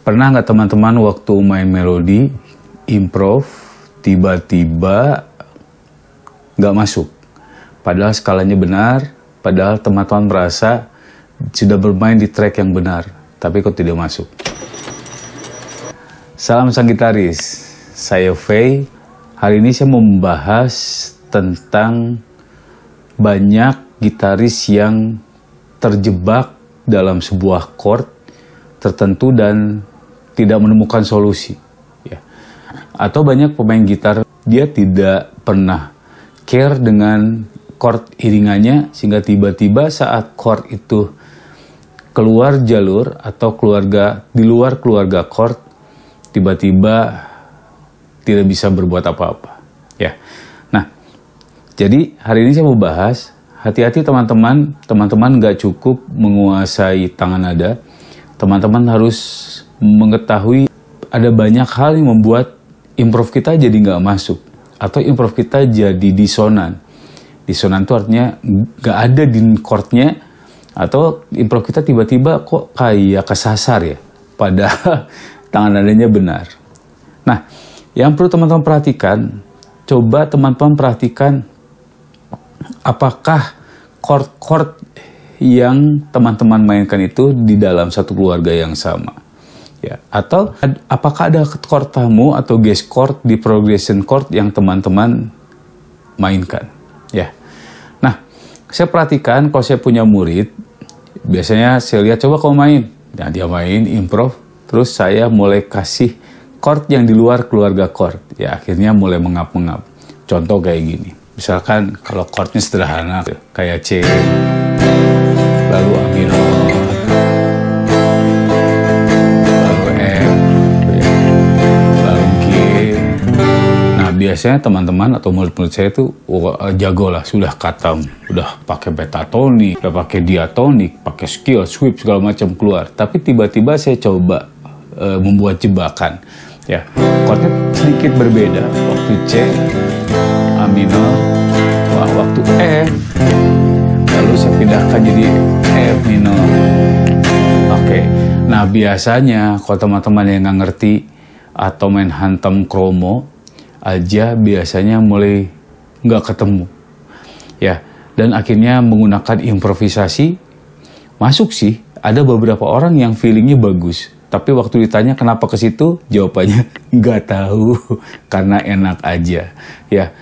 Pernah nggak teman-teman waktu main melodi, improv, tiba-tiba nggak masuk? Padahal skalanya benar, padahal teman-teman merasa sudah bermain di track yang benar, tapi kok tidak masuk? Salam sang gitaris, saya Faye. Hari ini saya mau membahas tentang banyak gitaris yang terjebak dalam sebuah chord tertentu dan tidak menemukan solusi, ya. Atau banyak pemain gitar dia tidak pernah care dengan chord iringannya, sehingga tiba-tiba saat chord itu keluar jalur atau di luar keluarga chord, tiba-tiba tidak bisa berbuat apa-apa, ya. Nah, jadi hari ini saya mau bahas, hati-hati teman-teman nggak cukup menguasai tangan nada. Teman-teman harus mengetahui ada banyak hal yang membuat improv kita jadi nggak masuk, atau improv kita jadi disonan. Disonan itu artinya nggak ada di chordnya, atau improv kita tiba-tiba kok kayak kesasar ya, padahal tangan nadanya benar. Nah, yang perlu teman-teman perhatikan, coba teman-teman perhatikan apakah chord-chord yang teman-teman mainkan itu di dalam satu keluarga yang sama, ya. Atau apakah ada chord tamu atau guest chord di progression chord yang teman-teman mainkan, ya. Nah, saya perhatikan kalau saya punya murid, biasanya saya lihat, coba kau main. Nah, dia main improv, terus saya mulai kasih chord yang di luar keluarga chord, ya. Akhirnya mulai mengap-mengap. Contoh kayak gini, misalkan kalau chordnya sederhana kayak C, lalu A minor, lalu F, lalu G. Nah, biasanya teman-teman atau murid-murid saya itu jago lah, sudah katam, udah pakai pentatonik, udah pakai diatonik, pakai scale, sweep, segala macam keluar. Tapi tiba-tiba saya coba membuat jebakan, ya. Chordnya sedikit berbeda, waktu C, A minor, waktu F, lalu saya pindahkan jadi F minor. Oke. Nah, biasanya kalau teman-teman yang nggak ngerti atau main hantam kromo aja, biasanya mulai nggak ketemu, ya. Dan akhirnya menggunakan improvisasi, masuk sih. Ada beberapa orang yang feelingnya bagus, tapi waktu ditanya kenapa ke situ, jawabannya nggak tahu, karena enak aja, ya.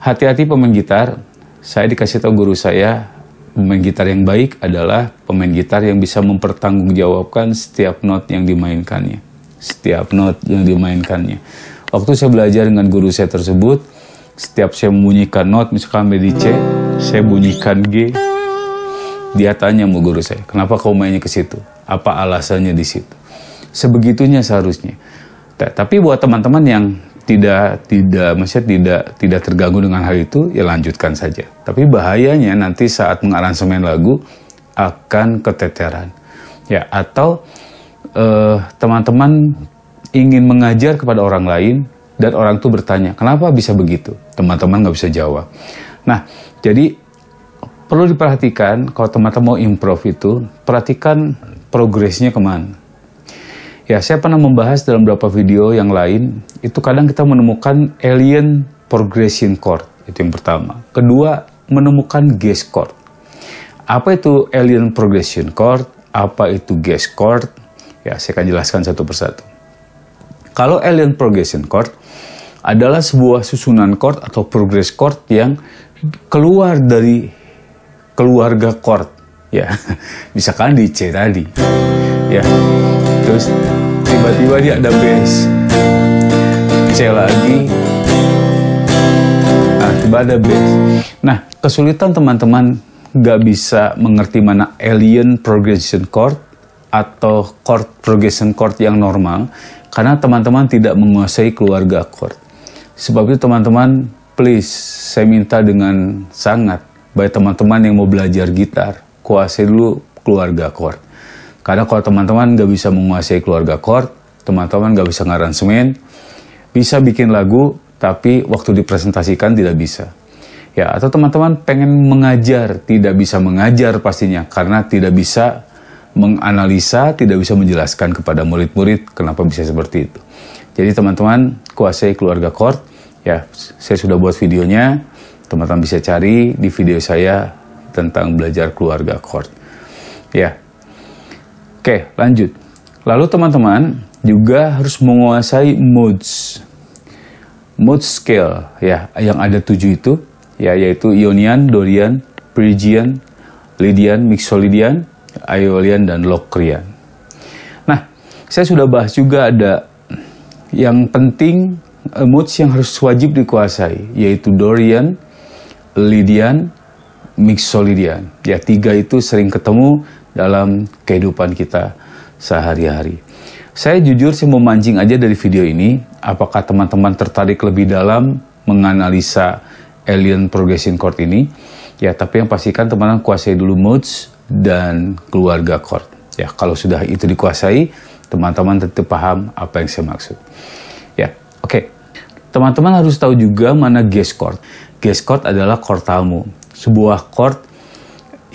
Hati-hati pemain gitar. Saya dikasih tahu guru saya, pemain gitar yang baik adalah pemain gitar yang bisa mempertanggungjawabkan setiap not yang dimainkannya. Setiap not yang dimainkannya. Waktu saya belajar dengan guru saya tersebut, setiap saya membunyikan not, misalkan di C, saya bunyikan G. Dia tanya sama guru saya, kenapa kau mainnya ke situ? Apa alasannya di situ? Sebegitunya seharusnya. Tapi buat teman-teman yang tidak terganggu dengan hal itu, ya lanjutkan saja. Tapi bahayanya nanti saat mengaransemen lagu akan keteteran, ya. Atau teman-teman ingin mengajar kepada orang lain dan orang itu bertanya, kenapa bisa begitu? Teman-teman nggak bisa jawab. Nah, jadi perlu diperhatikan kalau teman-teman mau improv itu, perhatikan progresnya kemana. Ya, saya pernah membahas dalam beberapa video yang lain, itu kadang kita menemukan alien progression chord, itu yang pertama. Kedua, menemukan guest chord. Apa itu alien progression chord? Apa itu guest chord? Ya, saya akan jelaskan satu persatu. Kalau alien progression chord adalah sebuah susunan chord atau progress chord yang keluar dari keluarga chord, ya. Misalkan di C tadi, ya. Terus tiba-tiba dia ada bass, C lagi, tiba ada bass. Nah, kesulitan teman-teman nggak bisa mengerti mana alien progression chord atau chord progression chord yang normal, karena teman-teman tidak menguasai keluarga chord. Sebab itu teman-teman, please, saya minta dengan sangat, bagi teman-teman yang mau belajar gitar, kuasai dulu keluarga chord. Karena kalau teman-teman nggak bisa menguasai keluarga chord, teman-teman nggak bisa ngaransemen, bisa bikin lagu, tapi waktu dipresentasikan tidak bisa. Ya, atau teman-teman pengen mengajar, tidak bisa mengajar pastinya, karena tidak bisa menganalisa, tidak bisa menjelaskan kepada murid-murid kenapa bisa seperti itu. Jadi teman-teman kuasai keluarga chord, ya saya sudah buat videonya, teman-teman bisa cari di video saya tentang belajar keluarga chord. Ya, oke lanjut. Lalu teman-teman juga harus menguasai modes scale, ya yang ada 7 itu, ya yaitu Ionian, Dorian, Phrygian, Lydian, Mixolydian, Aeolian, dan Locrian. Nah, saya sudah bahas juga ada yang penting modes yang harus wajib dikuasai, yaitu Dorian, Lydian, Mixolydian. Ya, 3 itu sering ketemu dalam kehidupan kita sehari-hari. Saya jujur sih mau mancing aja dari video ini, apakah teman-teman tertarik lebih dalam menganalisa Aeolian progression chord ini? Ya, tapi yang pastikan teman-teman kuasai dulu modes dan keluarga chord. Ya, kalau sudah itu dikuasai, teman-teman tentu paham apa yang saya maksud. Ya, oke. Teman-teman harus tahu juga mana guest chord. Guest chord adalah chord tamu. Sebuah chord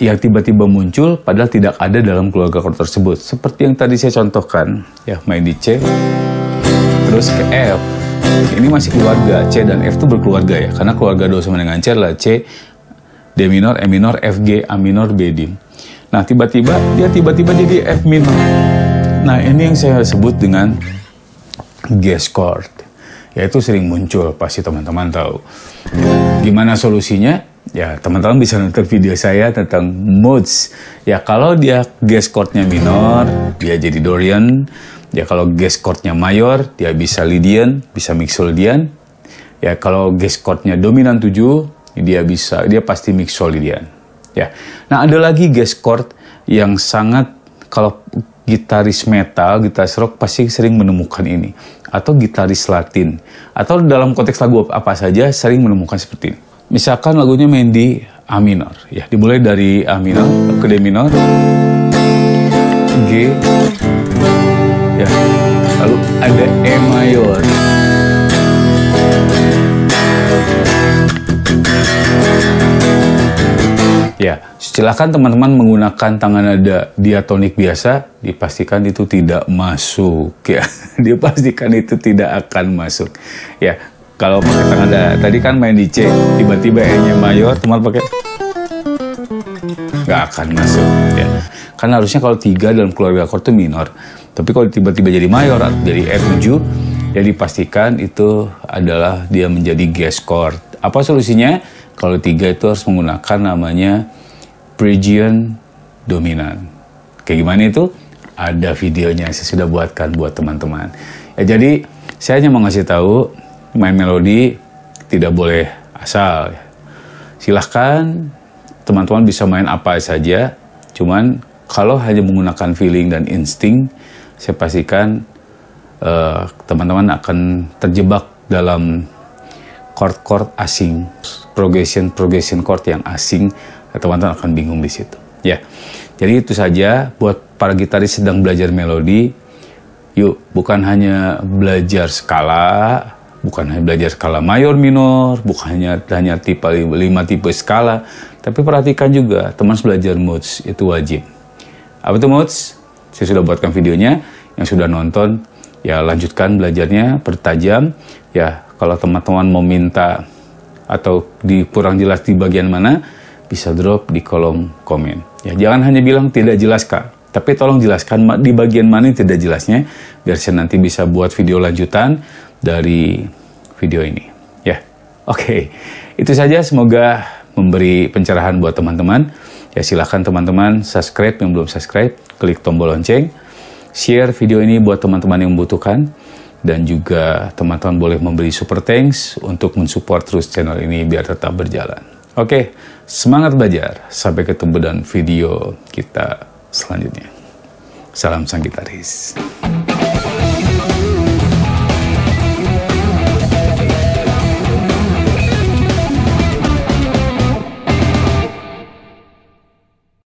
yang tiba-tiba muncul padahal tidak ada dalam keluarga chord tersebut. Seperti yang tadi saya contohkan, ya main di C, terus ke F. Ini masih keluarga, C dan F itu berkeluarga ya, karena keluarga do sama dengan C adalah C, D minor, E minor, F, G, A minor, B dim. Nah tiba-tiba jadi F minor. Nah ini yang saya sebut dengan guest chord. Yaitu sering muncul, pasti teman-teman tahu. Gimana solusinya? Ya teman-teman bisa nonton video saya tentang modes. Ya kalau dia guest chordnya minor, dia jadi Dorian. Ya kalau guest chordnya mayor, dia bisa Lydian, bisa Mixolydian. Ya kalau guest chordnya dominan 7, dia pasti Mixolydian. Ya. Nah ada lagi guest chord yang sangat, kalau gitaris metal, gitaris rock pasti sering menemukan ini, atau gitaris Latin, atau dalam konteks lagu apa saja sering menemukan seperti ini. Misalkan lagunya main di A minor, ya dimulai dari A minor ke D minor, G, ya lalu ada E mayor, ya silakan teman-teman menggunakan tangan nada diatonik biasa, dipastikan itu tidak masuk, ya dipastikan itu tidak akan masuk, ya. Kalau pakai tangan nada, tadi kan main di C, tiba-tiba E-nya mayor, teman pakai, nggak akan masuk, ya. Karena harusnya kalau 3 dalam keluarga chord itu minor, tapi kalau tiba-tiba jadi mayor atau jadi E7, ya dipastikan itu adalah dia menjadi guest chord. Apa solusinya? Kalau 3 itu harus menggunakan namanya Phrygian dominan. Kayak gimana itu? Ada videonya, saya sudah buatkan buat teman-teman. Ya jadi saya hanya mau ngasih tahu, main melodi tidak boleh asal. Silahkan teman-teman bisa main apa saja, cuman kalau hanya menggunakan feeling dan insting, saya pastikan teman-teman akan terjebak dalam chord-chord asing, progression chord yang asing, teman-teman akan bingung di situ. Ya, jadi itu saja buat para gitaris sedang belajar melodi. Yuk, bukan hanya belajar skala, bukan hanya belajar skala mayor minor, bukan hanya tipe 5 tipe skala, tapi perhatikan juga teman belajar modes, itu wajib. Apa itu modes? Saya sudah buatkan videonya, yang sudah nonton ya lanjutkan belajarnya, pertajam. Ya kalau teman-teman mau minta atau kurang jelas di bagian mana, bisa drop di kolom komen. Ya jangan hanya bilang tidak jelas Kak, tapi tolong jelaskan di bagian mana yang tidak jelasnya, biar saya nanti bisa buat video lanjutan dari video ini. Ya, oke. Itu saja, semoga memberi pencerahan buat teman-teman. Ya silahkan teman-teman subscribe yang belum subscribe, klik tombol lonceng, share video ini buat teman-teman yang membutuhkan, dan juga teman-teman boleh memberi super thanks untuk mensupport terus channel ini biar tetap berjalan. Oke, semangat belajar. Sampai ketemu dan video kita selanjutnya. Salam sang gitaris.